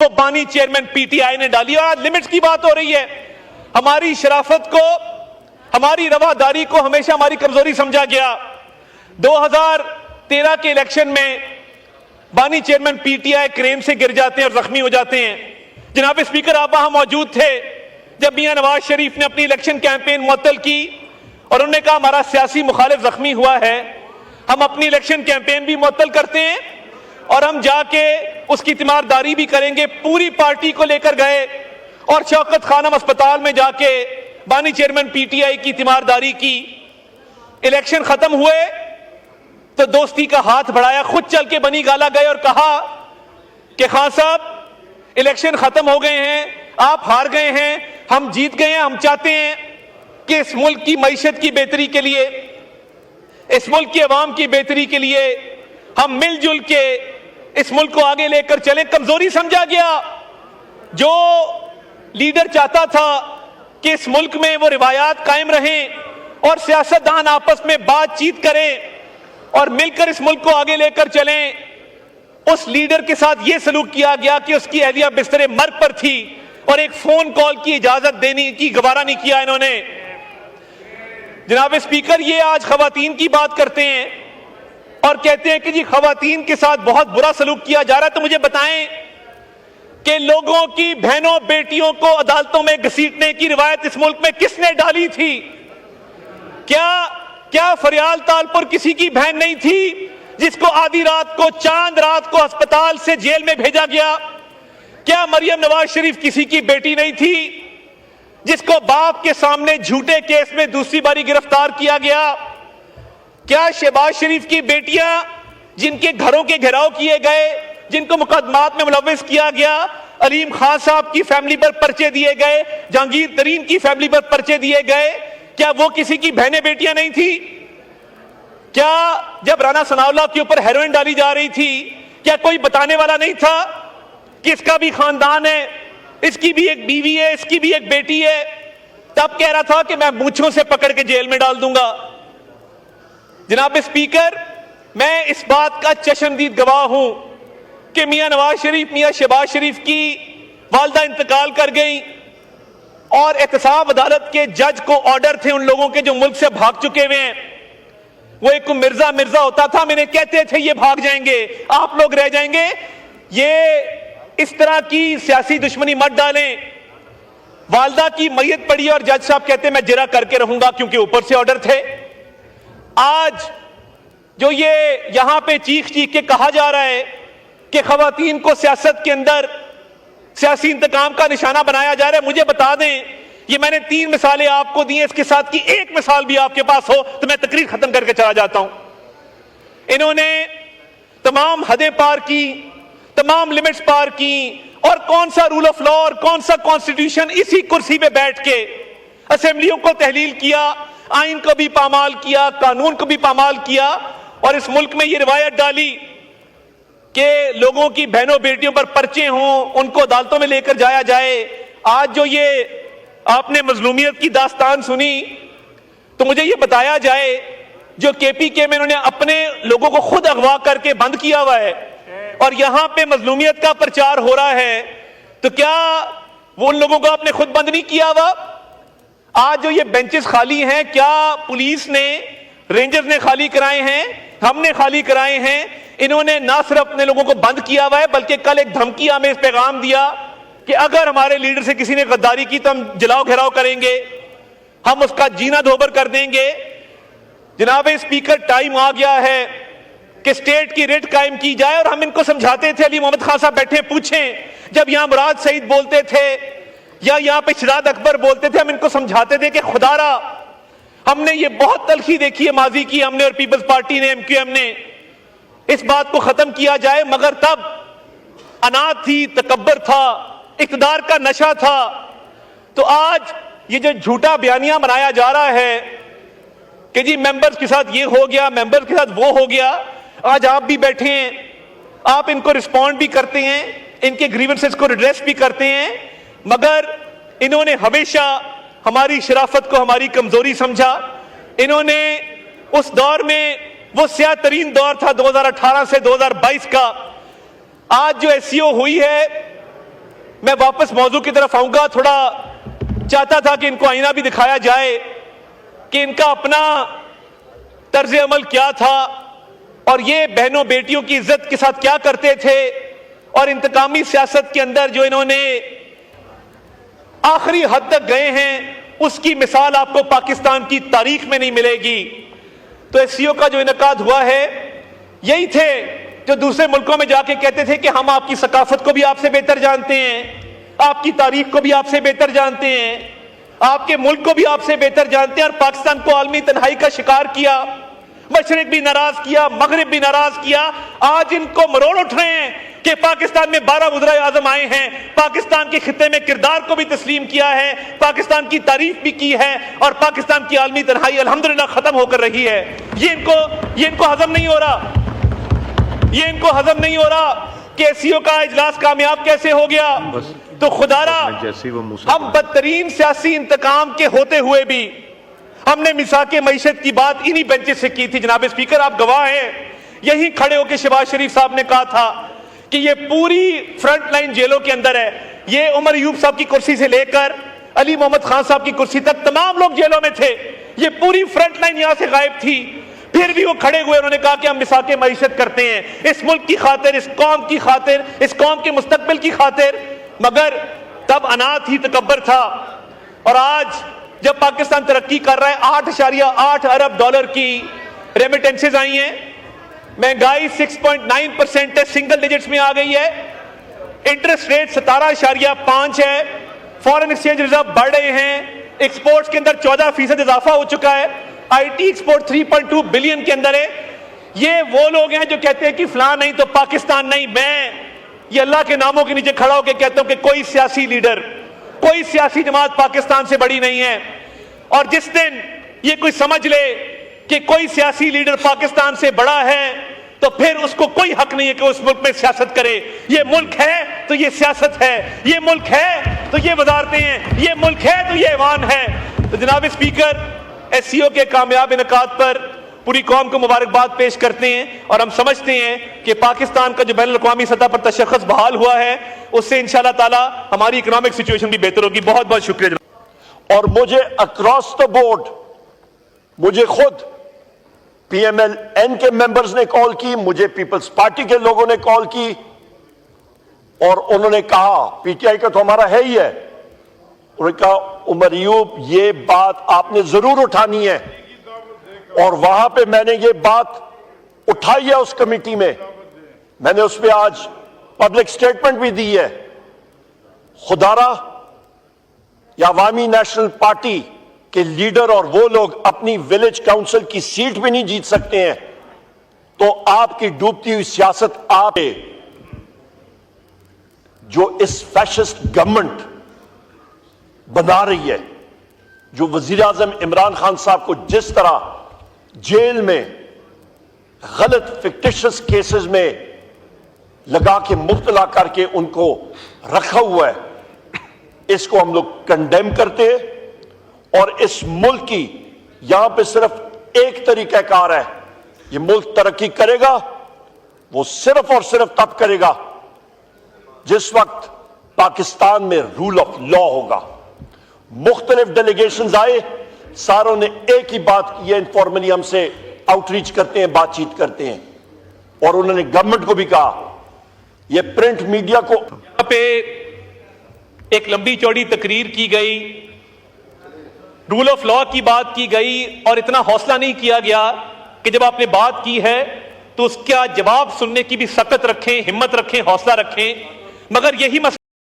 وہ بانی chairman P T I نے ڈالی. اور آج لمٹس کی بات ہو رہی ہے. ہماری شرافت کو, ہماری رواداری کو ہمیشہ ہماری کمزوری سمجھا گیا. 2013 کے الیکشن میں بانی چیئرمین پی ٹی آئی کرین سے گر جاتے ہیں اور زخمی ہو جاتے ہیں. جناب اسپیکر, آپ وہاں موجود تھے جب میاں نواز شریف نے اپنی الیکشن کیمپین معطل کی اور انہوں نے کہا ہمارا سیاسی مخالف زخمی ہوا ہے, ہم اپنی الیکشن کیمپین بھی معطل کرتے ہیں اور ہم جا کے اس کی تیمارداری بھی کریں گے. پوری پارٹی کو لے کر گئے اور شوکت خانم اسپتال میں جا کے بانی چیئرمین پی ٹی آئی کی تیمارداری کی. الیکشن ختم ہوئے تو دوستی کا ہاتھ بڑھایا, خود چل کے بنی گالا گئے اور کہا کہ خان صاحب الیکشن ختم ہو گئے ہیں, آپ ہار گئے ہیں, ہم جیت گئے ہیں. ہم چاہتے ہیں کہ اس ملک کی معیشت کی بہتری کے لیے, اس ملک کی عوام کی بہتری کے لیے ہم مل جل کے اس ملک کو آگے لے کر چلیں. کمزوری سمجھا گیا. جو لیڈر چاہتا تھا کہ اس ملک میں وہ روایات قائم رہیں اور سیاستدان آپس میں بات چیت کریں اور مل کر اس ملک کو آگے لے کر چلیں, اس لیڈر کے ساتھ یہ سلوک کیا گیا کہ اس کی اہلیہ بستر مرگ پر تھی اور ایک فون کال کی اجازت دینے کی گوارا نہیں کیا انہوں نے. جناب اسپیکر, یہ آج خواتین کی بات کرتے ہیں اور کہتے ہیں کہ جی خواتین کے ساتھ بہت برا سلوک کیا جا رہا ہے. تو مجھے بتائیں کہ لوگوں کی بہنوں بیٹیوں کو عدالتوں میں گھسیٹنے کی روایت اس ملک میں کس نے ڈالی تھی؟ کیا فریال تالپور کسی کی بہن نہیں تھی جس کو آدھی رات کو, چاند رات کو ہسپتال سے جیل میں بھیجا گیا؟ کیا مریم نواز شریف کسی کی بیٹی نہیں تھی جس کو باپ کے سامنے جھوٹے کیس میں دوسری باری گرفتار کیا گیا؟ کیا شہباز شریف کی بیٹیاں جن کے گھروں کے گھراؤ کیے گئے, جن کو مقدمات میں ملوث کیا گیا, علیم خان صاحب کی فیملی پر پرچے دیے گئے, جہانگیر ترین کی فیملی پر پرچے دیے گئے, کیا وہ کسی کی بہنیں بیٹیاں نہیں تھی؟ کیا جب رانا ثناء اللہ کے اوپر ہیروئن ڈالی جا رہی تھی کیا کوئی بتانے والا نہیں تھا کہ اس کا بھی خاندان ہے, اس کی بھی ایک بیوی ہے, اس کی بھی ایک بیٹی ہے؟ تب کہہ رہا تھا کہ میں مونچھوں سے پکڑ کے جیل میں ڈال دوں گا. جناب اسپیکر, میں اس بات کا چشمدید گواہ ہوں کہ میاں نواز شریف, میاں شہباز شریف کی والدہ انتقال کر گئیں اور احتساب عدالت کے جج کو آرڈر تھے ان لوگوں کے جو ملک سے بھاگ چکے ہوئے ہیں. وہ ایک مرزا ہوتا تھا, میں نے کہتے تھے یہ بھاگ جائیں گے, آپ لوگ رہ جائیں گے. یہ اس طرح کی سیاسی دشمنی مت ڈالیں. والدہ کی میت پڑی اور جج صاحب کہتے میں جرا کر کے رہوں گا کیونکہ اوپر سے آرڈر تھے. آج جو یہ یہاں پہ چیخ کے کہا جا رہا ہے کہ خواتین کو سیاست کے اندر سیاسی انتقام کا نشانہ بنایا جا رہا ہے, مجھے بتا دیں, یہ میں نے 3 مثالیں آپ کو دی ہیں, اس کے ساتھ کی ایک مثال بھی آپ کے پاس ہو تو میں تقریر ختم کر کے چلا جاتا ہوں. انہوں نے تمام حدیں پار کی, تمام لمٹس پار کی, اور کون سا رول آف لا اور کون سا کانسٹیٹیوشن, اسی کرسی پہ بیٹھ کے اسمبلیوں کو تحلیل کیا, آئین کو بھی پامال کیا, قانون کو بھی پامال کیا, اور اس ملک میں یہ روایت ڈالی کہ لوگوں کی بہنوں بیٹیوں پر پرچے ہوں, ان کو عدالتوں میں لے کر جایا جائے. آج جو یہ آپ نے مظلومیت کی داستان سنی تو مجھے یہ بتایا جائے جو کے پی کے میں انہوں نے اپنے لوگوں کو خود اغوا کر کے بند کیا ہوا ہے اور یہاں پہ مظلومیت کا پرچار ہو رہا ہے, تو کیا وہ ان لوگوں کو آپ نے خود بند نہیں کیا ہوا؟ آج جو یہ بینچز خالی ہیں, کیا پولیس نے, رینجرز نے خالی کرائے ہیں, ہم نے خالی کرائے ہیں؟ انہوں نے نہ صرف اپنے لوگوں کو بند کیا ہوا ہے بلکہ کل ایک دھمکی ہمیں اس پیغام دیا کہ اگر ہمارے لیڈر سے کسی نے غداری کی تو ہم جلاؤ گھیراؤ کریں گے, ہم اس کا جینا دھوبر کر دیں گے. جناب اسپیکر, ٹائم آ گیا ہے کہ اسٹیٹ کی ریٹ قائم کی جائے, اور ہم ان کو سمجھاتے تھے, علی محمد خان صاحب بیٹھے پوچھیں, جب یہاں مراد سعید بولتے تھے یا یہاں پہ شہزاد اکبر بولتے تھے, ہم ان کو سمجھاتے تھے کہ خدا را ہم نے یہ بہت تلخی دیکھی ہے ماضی کی, ہم نے اور پیپلز پارٹی نے, MQM نے, اس بات کو ختم کیا جائے. مگر تب انات تھی, تکبر تھا, اقتدار کا نشہ تھا. تو آج یہ جو جھوٹا بیانیہ بنایا جا رہا ہے کہ جی ممبرز کے ساتھ یہ ہو گیا, ممبرز کے ساتھ وہ ہو گیا, آج آپ بھی بیٹھے ہیں, آپ ان کو رسپونڈ بھی کرتے ہیں, ان کے گریونسز کو ریڈریس بھی کرتے ہیں, مگر انہوں نے ہمیشہ ہماری شرافت کو ہماری کمزوری سمجھا. انہوں نے اس دور میں, وہ سیاہ ترین دور تھا 2018 سے 2022 کا, آج جو SCO ہوئی ہے میں واپس موضوع کی طرف آؤں گا. تھوڑا چاہتا تھا کہ ان کو آئینہ بھی دکھایا جائے کہ ان کا اپنا طرز عمل کیا تھا اور یہ بہنوں بیٹیوں کی عزت کے ساتھ کیا کرتے تھے, اور انتقامی سیاست کے اندر جو انہوں نے آخری حد تک گئے ہیں اس کی مثال آپ کو پاکستان کی تاریخ میں نہیں ملے گی. تو ایس سی او کا جو انعقاد ہوا ہے, یہی تھے جو دوسرے ملکوں میں جا کے کہتے تھے کہ ہم آپ کی ثقافت کو بھی آپ سے بہتر جانتے ہیں, آپ کی تاریخ کو بھی آپ سے بہتر جانتے ہیں, آپ کے ملک کو بھی آپ سے بہتر جانتے ہیں, اور پاکستان کو عالمی تنہائی کا شکار کیا, مشرق بھی ناراض کیا, مغرب بھی ناراض کیا. آج ان کو مروڑ اٹھ رہے ہیں کہ پاکستان میں 12 وزرائے اعظم آئے ہیں, پاکستان کے خطے میں کردار کو بھی تسلیم کیا ہے, پاکستان کی تعریف بھی کی ہے, اور پاکستان کی عالمی تنہائی الحمدللہ ختم ہو کر رہی ہے. یہ ان کو ہضم نہیں ہو رہا, یہ ان کو ہضم نہیں ہو رہا کہ ایس سی او کا اجلاس کامیاب کیسے ہو گیا. تو خدا را ہم بدترین سیاسی انتقام کے ہوتے ہوئے بھی ہم نے میثاق معیشت کی بات انہی بینچز سے کی تھی. جناب اسپیکر آپ گواہ ہیں, یہیں کھڑے ہو کے شہباز شریف صاحب نے کہا تھا کہ یہ پوری فرنٹ لائن جیلوں کے اندر ہے. یہ عمر ایوب صاحب کی کرسی سے لے کر علی محمد خان صاحب کی کرسی تک تمام لوگ جیلوں میں تھے, یہ پوری فرنٹ لائن یہاں سے غائب تھی. پھر بھی وہ کھڑے ہوئے, انہوں نے کہا کہ ہم میثاق معیشت کرتے ہیں اس ملک کی خاطر, اس قوم کی خاطر, اس قوم کے مستقبل کی خاطر. مگر تب انات ہی تکبر تھا, اور آج جب پاکستان ترقی کر رہا ہے, 8.8 ارب ڈالر کی ریمیٹنسز آئی ہیں, مہنگائی 6.9% ہے, سنگل ڈیجٹس میں آ گئی ہے, انٹرسٹ ریٹ 17.5 ہے, فارن ایکسچینج ریزرو بڑھ رہے ہیں, ایکسپورٹس کے اندر 14% اضافہ ہو چکا ہے, آئی ٹی ایکسپورٹ 3.2 بلین کے اندر ہے. یہ وہ لوگ ہیں جو کہتے ہیں کہ فلاں نہیں تو پاکستان نہیں. میں یہ اللہ کے ناموں کے نیچے کھڑا ہو کے کہتا ہوں کہ کوئی سیاسی لیڈر, کوئی سیاسی جماعت پاکستان سے بڑی نہیں ہے. اور جس دن یہ کوئی سمجھ لے کہ کوئی سیاسی لیڈر پاکستان سے بڑا ہے, تو پھر اس کو کوئی حق نہیں ہے کہ اس ملک میں سیاست کرے. یہ ملک ہے تو یہ سیاست ہے, یہ ملک ہے تو یہ وزارتیں ہیں, یہ ملک ہے تو یہ ایوان ہے. تو جناب اسپیکر, ایس سی او کے کامیاب انعقاد پر پوری قوم کو مبارکباد پیش کرتے ہیں, اور ہم سمجھتے ہیں کہ پاکستان کا جو بین الاقوامی سطح پر تشخص بحال ہوا ہے اس سے انشاءاللہ تعالی ہماری اکنامک سچویشن بھی بہتر ہوگی. بہت بہت شکریہ. اور مجھے اکراس دا بورڈ, مجھے خود پی ایم ایل این کے ممبرز نے کال کی, مجھے پیپلز پارٹی کے لوگوں نے کال کی, اور انہوں نے کہا پی ٹی آئی کا تو ہمارا ہے ہی ہے, انہوں نے کہا عمر ایوب یہ بات آپ نے ضرور اٹھانی ہے. اور وہاں پہ میں نے یہ بات اٹھائی ہے اس کمیٹی میں, میں نے اس پہ آج پبلک سٹیٹمنٹ بھی دی ہے. خدارہ یا عوامی نیشنل پارٹی کے لیڈر اور وہ لوگ اپنی ولیج کاؤنسل کی سیٹ بھی نہیں جیت سکتے ہیں, تو آپ کی ڈوبتی ہوئی سیاست آپ جو اس فیشسٹ گورنمنٹ بنا رہی ہے, جو وزیر اعظم عمران خان صاحب کو جس طرح جیل میں غلط فکٹیشس کیسز میں لگا کے مبتلا کر کے ان کو رکھا ہوا ہے, اس کو ہم لوگ کنڈیم کرتے ہیں. اور اس ملک کی یہاں پہ صرف ایک طریقہ کار ہے, یہ ملک ترقی کرے گا وہ صرف اور صرف تب کرے گا جس وقت پاکستان میں رول آف لا ہوگا. مختلف ڈیلیگیشنز آئے, ساروں نے ایک ہی بات کی ہے, انفارملی ہم سے آؤٹ ریچ کرتے ہیں, بات چیت کرتے ہیں, اور انہوں نے گورنمنٹ کو بھی کہا, یہ پرنٹ میڈیا کو. یہاں پہ ایک لمبی چوڑی تقریر کی گئی, رول آف لا کی بات کی گئی, اور اتنا حوصلہ نہیں کیا گیا کہ جب آپ نے بات کی ہے تو اس کا جواب سننے کی بھی سخت رکھیں, ہمت رکھیں, حوصلہ رکھیں. مگر یہی مسئلہ